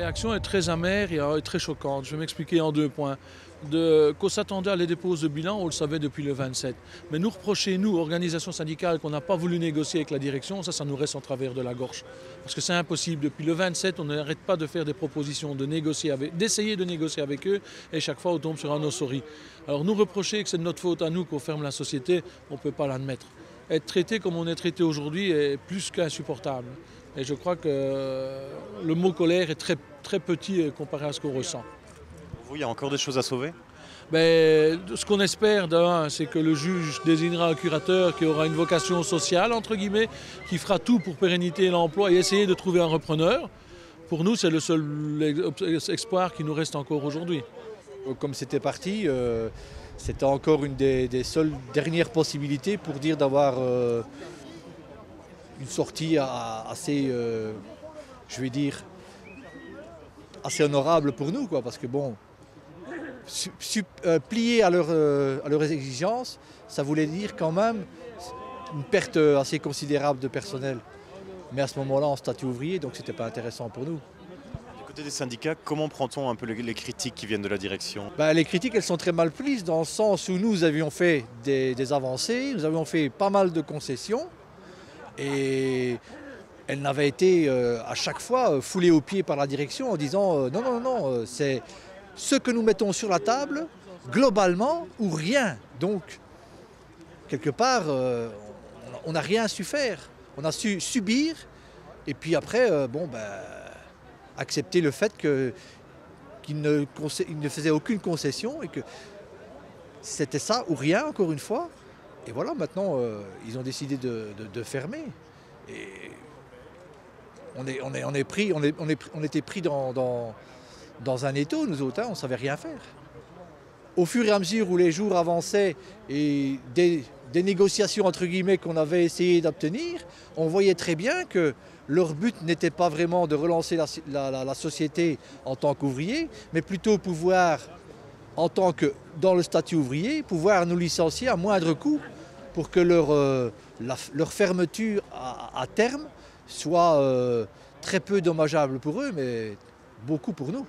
réaction est très amère et très choquante. Je vais m'expliquer en 2 points. Qu'on s'attendait à les déposes de bilan, on le savait depuis le 27. Mais nous reprocher, nous, organisations syndicales, qu'on n'a pas voulu négocier avec la direction, ça nous reste en travers de la gorge. Parce que c'est impossible. Depuis le 27, on n'arrête pas de faire des propositions, d'essayer de négocier avec eux, et chaque fois on tombe sur un ossorie. Alors nous reprocher que c'est de notre faute à nous qu'on ferme la société, on ne peut pas l'admettre. Être traité comme on est traité aujourd'hui est plus qu'insupportable. Et je crois que le mot colère est très, très petit comparé à ce qu'on ressent. Pour vous, il y a encore des choses à sauver? Ce qu'on espère, c'est que le juge désignera un curateur qui aura une vocation sociale, entre guillemets, qui fera tout pour pérenniser l'emploi et essayer de trouver un repreneur. Pour nous, c'est le seul espoir qui nous reste encore aujourd'hui. Comme c'était parti, c'était encore une des seules dernières possibilités pour dire d'avoir une sortie assez, je vais dire, assez honorable pour nous, quoi, parce que bon, plier à leurs exigences, ça voulait dire quand même une perte assez considérable de personnel. Mais à ce moment-là, en statut ouvrier, donc c'était pas intéressant pour nous. Du côté des syndicats, comment prend-on un peu les critiques qui viennent de la direction? Les critiques, elles sont très mal prises dans le sens où nous avions fait des avancées, nous avions fait pas mal de concessions et elles n'avaient été à chaque fois foulées aux pieds par la direction en disant non, non, non, c'est ce que nous mettons sur la table, globalement, ou rien. Donc, quelque part, on n'a rien su faire. On a su subir et puis après, accepter le fait qu'il ne faisait aucune concession et que c'était ça ou rien, encore une fois. Et voilà, maintenant, ils ont décidé de fermer. Et on était pris dans un étau, nous autres, on ne savait rien faire. Au fur et à mesure où les jours avançaient et des négociations entre guillemets qu'on avait essayé d'obtenir, on voyait très bien que leur but n'était pas vraiment de relancer la société en tant qu'ouvrier, mais plutôt pouvoir, en tant que dans le statut ouvrier, pouvoir nous licencier à moindre coût pour que leur fermeture à terme soit très peu dommageable pour eux, mais beaucoup pour nous.